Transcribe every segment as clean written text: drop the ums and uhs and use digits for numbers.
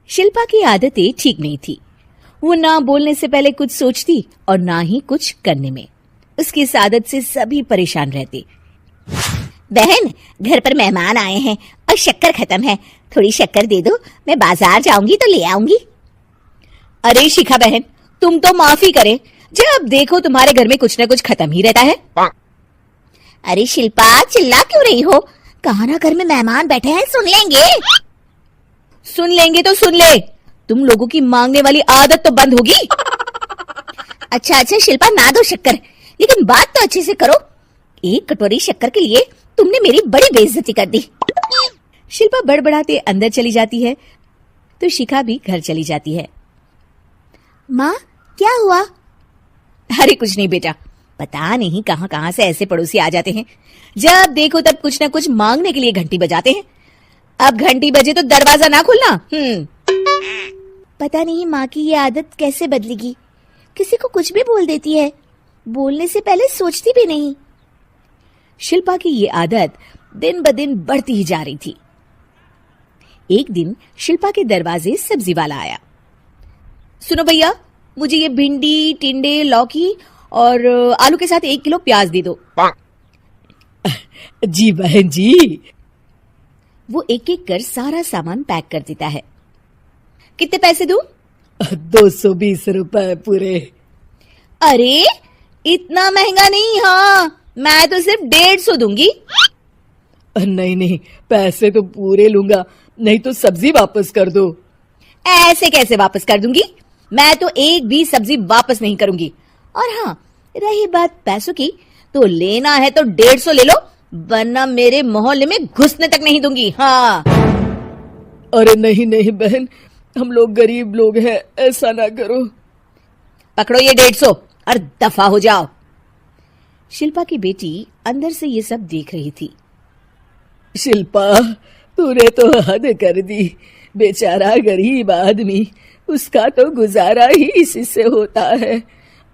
शिल्पा की आदतें ठीक नहीं थी। वो ना बोलने से पहले कुछ सोचती और ना ही कुछ करने में। उसकी इस आदत से सभी परेशान रहते। बहन, घर पर मेहमान आए हैं और शक्कर खत्म है, थोड़ी शक्कर दे दो, मैं बाजार जाऊंगी तो ले आऊंगी। अरे शिखा बहन, तुम तो माफी करे, जब देखो तुम्हारे घर में कुछ न कुछ खत्म ही रहता है। अरे शिल्पा, चिल्ला क्यों रही हो? कहा ना घर में मेहमान बैठे हैं, सुन लेंगे। सुन लेंगे तो सुन ले, तुम लोगों की मांगने वाली आदत तो बंद होगी। अच्छा शिल्पा, ना दो शक्कर, लेकिन बात तो अच्छे से करो। एक कटोरी शक्कर के लिए तुमने मेरी बड़ी बेइज्जती कर दी। शिल्पा बड़बड़ाते अंदर चली जाती है तो शिखा भी घर चली जाती है। माँ, क्या हुआ? अरे कुछ नहीं बेटा, पता नहीं कहां कहां से ऐसे पड़ोसी आ जाते हैं, जब देखो तब कुछ न कुछ मांगने के लिए घंटी बजाते हैं। अब घंटी बजे तो दरवाजा ना खोलना। पता नहीं माँ की ये आदत कैसे बदलेगी, किसी को कुछ भी बोल देती है, बोलने से पहले सोचती भी नहीं। शिल्पा की ये आदत दिन ब दिन बढ़ती ही जा रही थी। एक दिन शिल्पा के दरवाजे सब्जी वाला आया। सुनो भैया, मुझे ये भिंडी, टिंडे, लौकी और आलू के साथ 1 किलो प्याज दे दो। जी बहन जी। वो एक एक कर सारा सामान पैक कर देता है। कितने पैसे दूं? 220 रुपए पूरे। अरे इतना महंगा नहीं, हाँ मैं तो सिर्फ 150 दूंगी। नहीं, पैसे तो पूरे लूंगा, नहीं तो सब्जी वापस कर दो। ऐसे कैसे वापस कर दूंगी? मैं तो एक भी सब्जी वापस नहीं करूंगी। और हाँ, रही बात पैसों की, तो लेना है तो 150 ले लो, वरना मेरे मोहल्ले में घुसने तक नहीं दूंगी। हाँ। अरे नहीं बहन, हम लोग गरीब लोग हैं, ऐसा ना करो। पकड़ो ये 150 और दफा हो जाओ। शिल्पा की बेटी अंदर से ये सब देख रही थी। शिल्पा, तूने तो हद कर दी। बेचारा गरीब आदमी, उसका तो गुजारा ही इसी से होता है।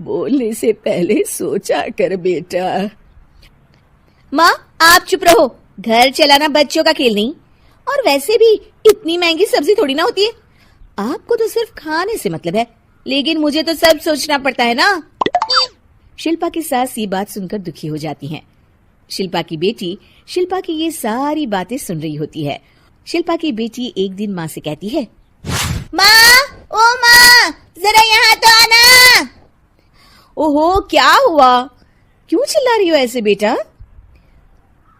बोलने से पहले सोचा कर बेटा। माँ आप चुप रहो, घर चलाना बच्चों का खेल नहीं, और वैसे भी इतनी महंगी सब्जी थोड़ी ना होती है। आपको तो सिर्फ खाने से मतलब है, लेकिन मुझे तो सब सोचना पड़ता है ना। शिल्पा की सास ये बात सुनकर दुखी हो जाती हैं। शिल्पा की बेटी शिल्पा की ये सारी बातें सुन रही होती है। शिल्पा की बेटी एक दिन माँ से कहती है, माँ, ओ माँ, जरा यहाँ तो आना। ओहो क्या हुआ, क्यों चिल्ला रही हो ऐसे बेटा?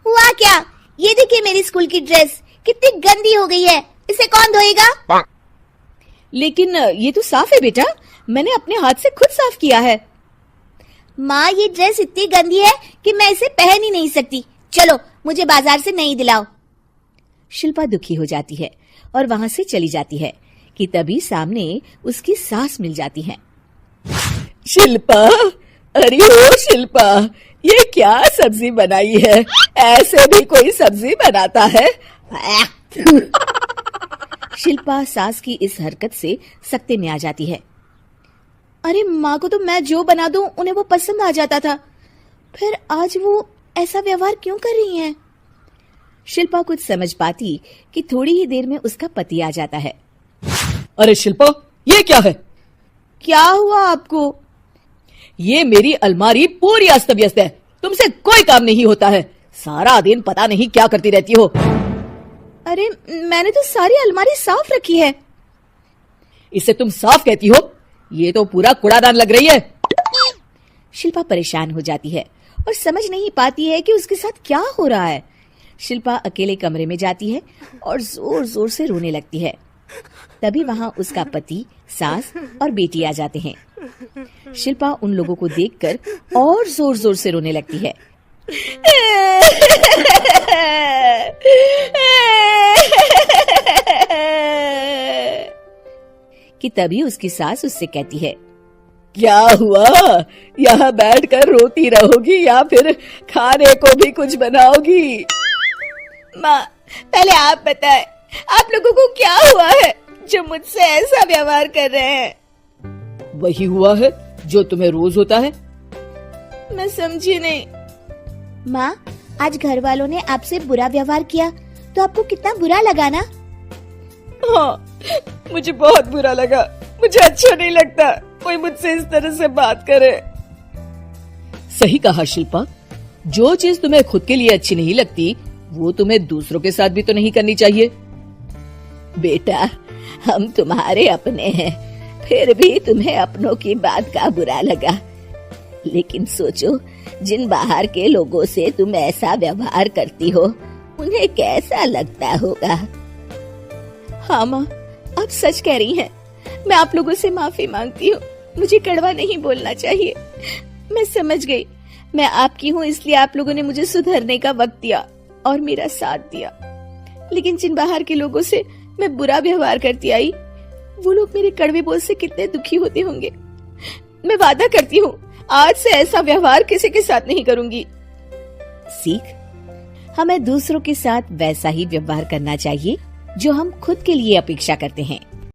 हुआ क्या? ये देखिए मेरी स्कूल की ड्रेस कितनी गंदी हो गई है, इसे कौन धोएगा? लेकिन ये तो साफ है बेटा, मैंने अपने हाथ से खुद साफ किया है। माँ, ये ड्रेस इतनी गंदी है कि मैं इसे पहन ही नहीं सकती, चलो मुझे बाजार से नई दिलाओ। शिल्पा दुखी हो जाती है और वहां से चली जाती है कि तभी सामने उसकी सास मिल जाती है। शिल्पा, अरे ओ शिल्पा, ये क्या सब्जी बनाई है? ऐसे भी कोई सब्जी बनाता है? शिल्पा सास की इस हरकत से सख्ते में आ जाती है। अरे माँ को तो मैं जो बना दूं उन्हें वो पसंद आ जाता था, फिर आज वो ऐसा व्यवहार क्यों कर रही हैं? शिल्पा कुछ समझ पाती कि थोड़ी ही देर में उसका पति आ जाता है। अरे शिल्पा, ये क्या है? क्या हुआ आपको? ये मेरी अलमारी पूरी अस्त व्यस्त है, तुमसे कोई काम नहीं होता है, सारा दिन पता नहीं क्या करती रहती हो। अरे मैंने तो सारी अलमारी साफ रखी है। इसे तुम साफ कहती हो? ये तो पूरा कूड़ादान लग रही है। शिल्पा परेशान हो जाती है और समझ नहीं पाती है कि उसके साथ क्या हो रहा है। शिल्पा अकेले कमरे में जाती है और जोर जोर से रोने लगती है। तभी वहां उसका पति, सास और बेटी आ जाते हैं। शिल्पा उन लोगों को देखकर और जोर जोर से रोने लगती है। कि तभी उसकी सास उससे कहती है, क्या हुआ? यहाँ बैठकर रोती रहोगी या फिर खाने को भी कुछ बनाओगी? माँ, पहले आप बताएं, आप लोगों को क्या हुआ है जो मुझसे ऐसा व्यवहार कर रहे हैं? वही हुआ है जो तुम्हें रोज होता है। मैं समझी नहीं। माँ, आज घर वालों ने आपसे बुरा व्यवहार किया तो आपको कितना बुरा लगा ना? हाँ, मुझे बहुत बुरा लगा। मुझे अच्छा नहीं लगता कोई मुझसे इस तरह से बात करे। सही कहा शिल्पा, जो चीज तुम्हें खुद के लिए अच्छी नहीं लगती वो तुम्हें दूसरों के साथ भी तो नहीं करनी चाहिए। बेटा, हम तुम्हारे अपने हैं, फिर भी तुम्हें अपनों की बात का बुरा लगा। लेकिन सोचो, जिन बाहर के लोगों से तुम ऐसा व्यवहार करती हो उन्हें कैसा लगता होगा। हाँ माँ, आप सच कह रही हैं। मैं आप लोगों से माफी मांगती हूँ। मुझे कड़वा नहीं बोलना चाहिए। मैं समझ गई, मैं आपकी हूँ इसलिए आप लोगों ने मुझे सुधरने का वक्त दिया और मेरा साथ दिया। लेकिन जिन बाहर के लोगों से मैं बुरा व्यवहार करती आई, वो लोग मेरे कड़वे बोल से कितने दुखी होते होंगे। मैं वादा करती हूँ आज से ऐसा व्यवहार किसी के साथ नहीं करूंगी। सीख, हमें दूसरों के साथ वैसा ही व्यवहार करना चाहिए जो हम खुद के लिए अपेक्षा करते हैं।